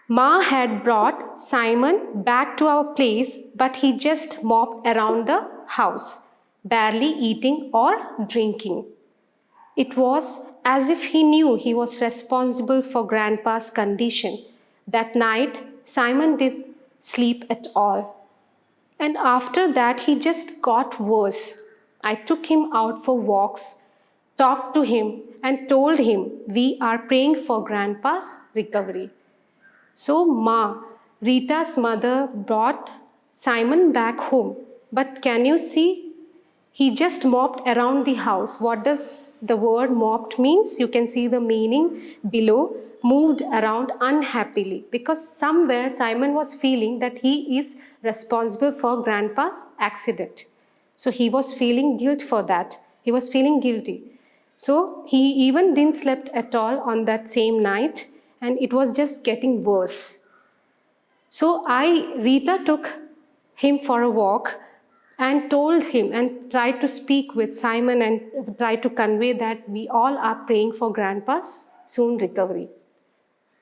Ma had brought Simon back to our place, but he just moped around the house, barely eating or drinking. It was as if he knew he was responsible for Grandpa's condition. That night, Simon didn't sleep at all. And after that, he just got worse. I took him out for walks, talked to him, and told him we are praying for Grandpa's recovery. So, Rita's mother, brought Simon back home. But can you see? He just mopped around the house. What does the word mopped means? You can see the meaning below. Moved around unhappily, because somewhere Simon was feeling that he is responsible for Grandpa's accident. So he was feeling guilt for that. He was feeling guilty. So he even didn't sleep at all on that same night, and it was just getting worse. So Rita took him for a walk and told him and tried to speak with Simon and tried to convey that we all are praying for Grandpa's soon recovery.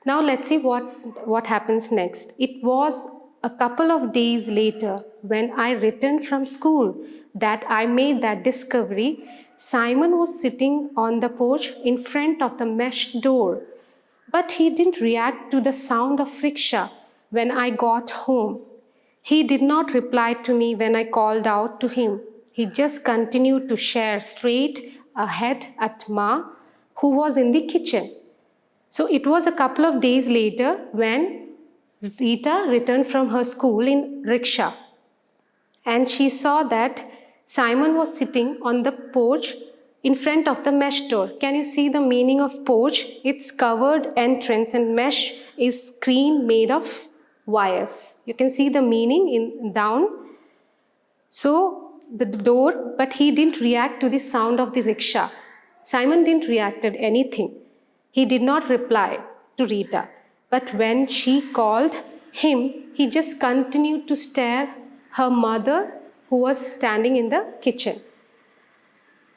Now let's see what happens next. It was a couple of days later, when I returned from school, that I made that discovery. Simon was sitting on the porch in front of the mesh door, but he didn't react to the sound of rickshaw when I got home. He did not reply to me when I called out to him. He just continued to stare straight ahead at Ma, who was in the kitchen. So it was a couple of days later when Rita returned from her school in rickshaw, and she saw that Simon was sitting on the porch in front of the mesh door. Can you see the meaning of porch? It's covered entrance, and mesh is screen made of wires. You can see the meaning in down. So the door, but he didn't react to the sound of the rickshaw. Simon didn't react to anything. He did not reply to Rita. But when she called him, he just continued to stare her mother, who was standing in the kitchen.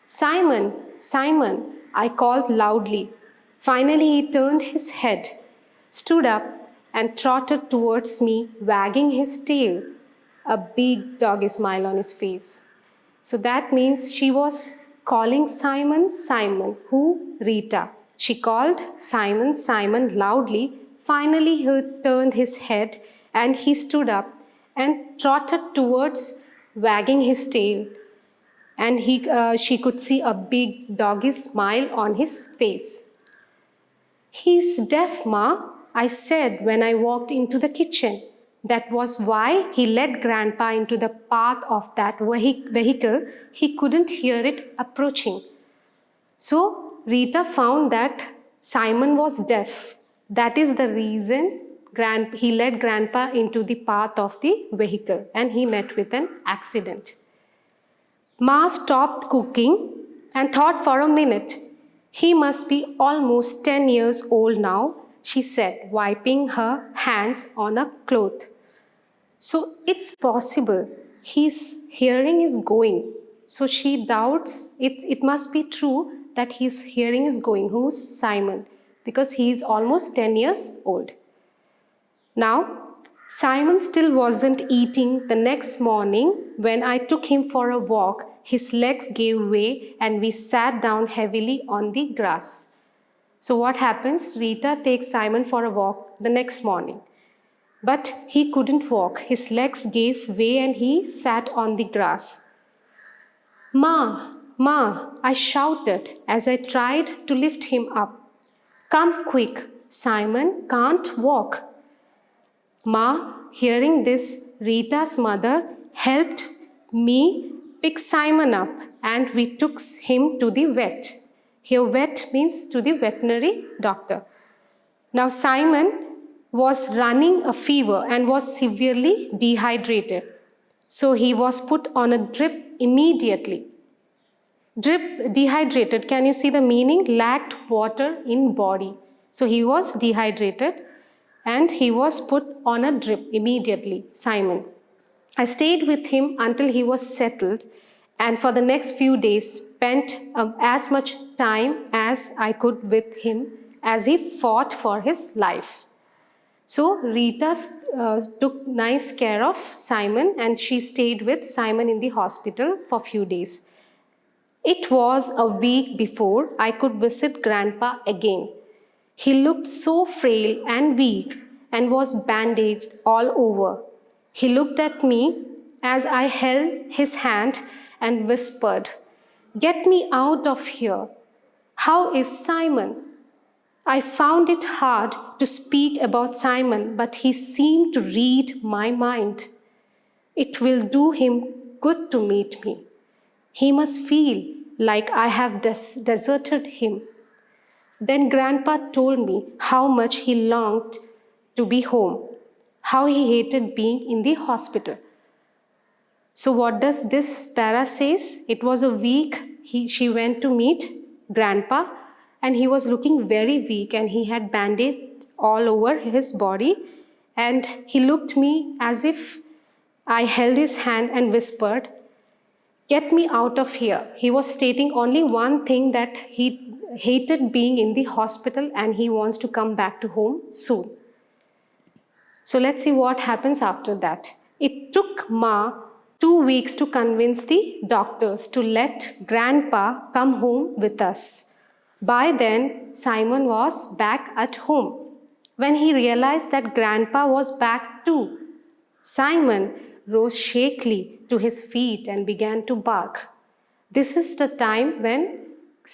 Simon, Simon, I called loudly. Finally, he turned his head, stood up, and trotted towards me, wagging his tail, a big doggy smile on his face. So that means she was calling Simon, Simon. Who? Rita. She called Simon, Simon loudly. Finally, he turned his head and he stood up and trotted towards, wagging his tail. And she could see a big doggy smile on his face. He's deaf, Ma, I said when I walked into the kitchen. That was why he led Grandpa into the path of that vehicle. He couldn't hear it approaching. So Rita found that Simon was deaf. That is the reason he led Grandpa into the path of the vehicle, and he met with an accident. Ma stopped cooking and thought for a minute. He must be almost 10 years old now, she said, wiping her hands on a cloth. So it's possible his hearing is going. So she doubts it must be true that his hearing is going. Who's Simon? Because he is almost 10 years old. Now, Simon still wasn't eating the next morning. When I took him for a walk, his legs gave way and we sat down heavily on the grass. So what happens? Rita takes Simon for a walk the next morning. But he couldn't walk. His legs gave way and he sat on the grass. Ma, Ma, I shouted as I tried to lift him up. Come quick, Simon can't walk. Ma, hearing this, Rita's mother helped me pick Simon up and we took him to the vet. Here vet means to the veterinary doctor. Now Simon was running a fever and was severely dehydrated. So he was put on a drip immediately. Drip, dehydrated, can you see the meaning? Lacked water in body. So he was dehydrated and he was put on a drip immediately, Simon. I stayed with him until he was settled, and for the next few days spent as much time as I could with him as he fought for his life. So Rita took nice care of Simon, and she stayed with Simon in the hospital for a few days. It was a week before I could visit Grandpa again. He looked so frail and weak and was bandaged all over. He looked at me as I held his hand and whispered, "Get me out of here. How is Simon?" I found it hard to speak about Simon, but he seemed to read my mind. It will do him good to meet me. He must feel like I have deserted him. Then Grandpa told me how much he longed to be home, how he hated being in the hospital. So what does this para says? It was a week she went to meet Grandpa, and he was looking very weak and he had bandage all over his body, and he looked me as if I held his hand and whispered, "Get me out of here." He was stating only one thing, that he hated being in the hospital and he wants to come back to home soon. So let's see what happens after that. It took Ma 2 weeks to convince the doctors to let Grandpa come home with us. By then, Simon was back at home. When he realized that Grandpa was back too, Simon rose shakily to his feet and began to bark. This is the time when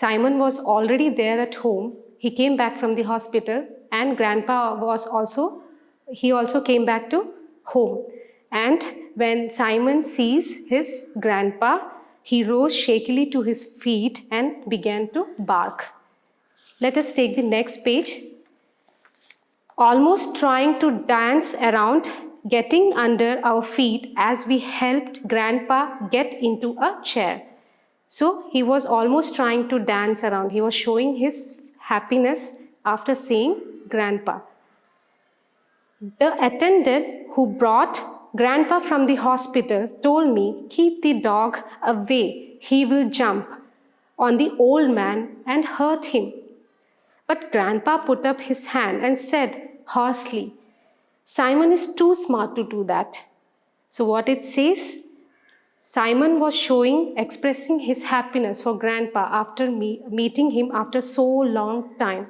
Simon was already there at home. He came back from the hospital, and Grandpa also came back to home. And when Simon sees his grandpa, he rose shakily to his feet and began to bark. Let us take the next page. Almost trying to dance around, getting under our feet as we helped Grandpa get into a chair. So he was almost trying to dance around. He was showing his happiness after seeing Grandpa. The attendant who brought Grandpa from the hospital told me, "Keep the dog away. He will jump on the old man and hurt him." But Grandpa put up his hand and said hoarsely, "Simon is too smart to do that." So what it says? Simon was expressing his happiness for Grandpa after meeting him after so long time.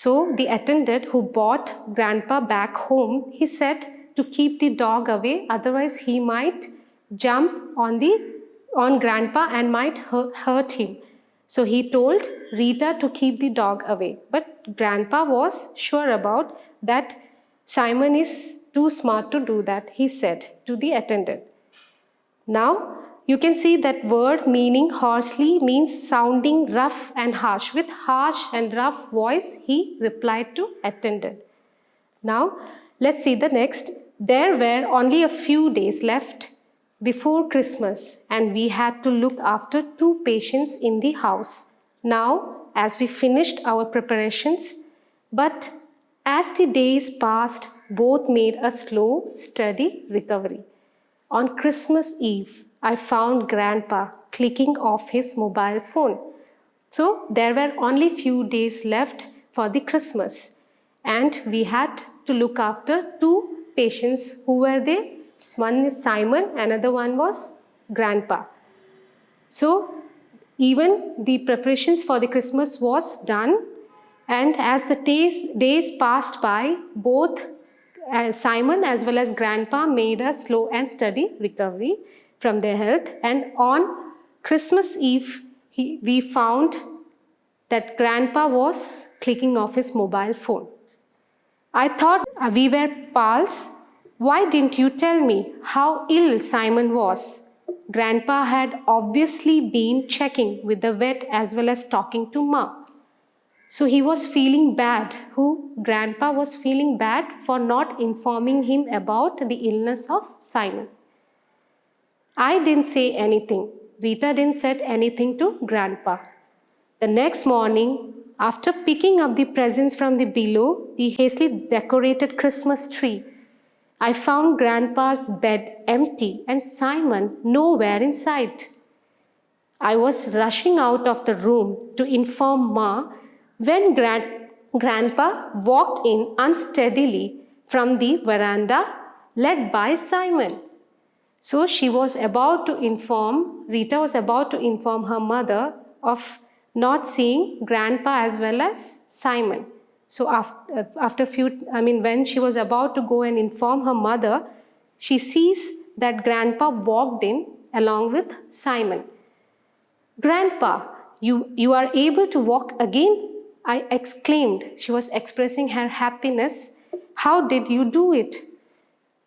So the attendant who brought Grandpa back home, he said to keep the dog away, otherwise he might jump on Grandpa and might hurt him. So he told Rita to keep the dog away. But Grandpa was sure about that Simon is too smart to do that, he said to the attendant. Now, you can see that word meaning hoarsely means sounding rough and harsh. With harsh and rough voice, he replied to attendant. Now, let's see the next. There were only a few days left before Christmas, and we had to look after 2 patients in the house. Now, as we finished our preparations, but as the days passed, both made a slow, steady recovery. On Christmas Eve, I found Grandpa clicking off his mobile phone. So there were only few days left for the Christmas, and we had to look after 2 patients. Who were they? One is Simon, another one was Grandpa. So even the preparations for the Christmas was done, and as the days passed by, both Simon as well as Grandpa made a slow and steady recovery from their health. And on Christmas Eve, we found that Grandpa was clicking off his mobile phone. I thought we were pals. Why didn't you tell me how ill Simon was? Grandpa had obviously been checking with the vet as well as talking to Ma. So he was feeling bad. Grandpa was feeling bad for not informing him about the illness of Simon. I didn't say anything. Rita didn't say anything to Grandpa. The next morning, after picking up the presents from the hastily decorated Christmas tree, I found Grandpa's bed empty and Simon nowhere in sight. I was rushing out of the room to inform Ma when Grandpa walked in unsteadily from the veranda, led by Simon. So Rita was about to inform her mother of not seeing Grandpa as well as Simon. So when she was about to go and inform her mother, she sees that Grandpa walked in along with Simon. Grandpa, you are able to walk again? I exclaimed. She was expressing her happiness. How did you do it?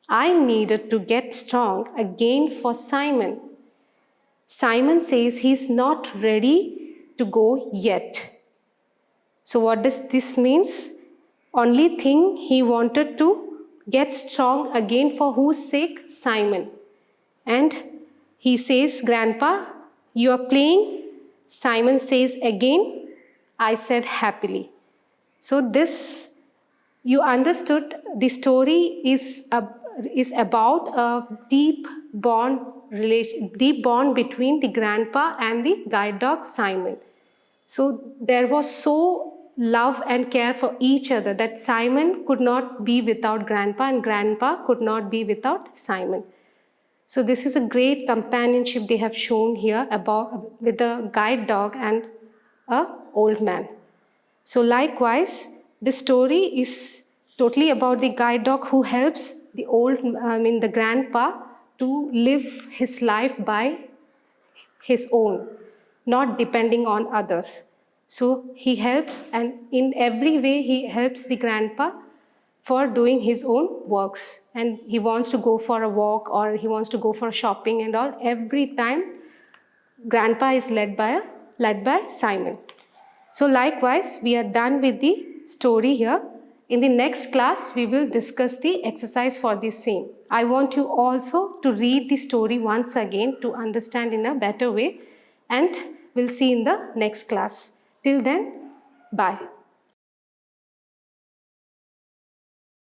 I needed to get strong again for Simon. Simon says he's not ready to go yet. So what does this mean? Only thing he wanted to get strong again for whose sake? Simon. And he says, Grandpa, you are playing? Simon says again, I said happily. So this, you understood, the story is about a deep bond between the grandpa and the guide dog Simon. So there was so love and care for each other that Simon could not be without grandpa and grandpa could not be without Simon. So this is a great companionship they have shown here with a guide dog and an old man. So likewise, the story is totally about the guide dog who helps the grandpa to live his life by his own, not depending on others. So he helps, and in every way he helps the grandpa for doing his own works. And he wants to go for a walk or he wants to go for shopping and all. Every time, grandpa is led by Simon. So likewise, we are done with the story here. In the next class, we will discuss the exercise for the same. I want you also to read the story once again to understand in a better way, and we'll see in the next class. Till then, bye.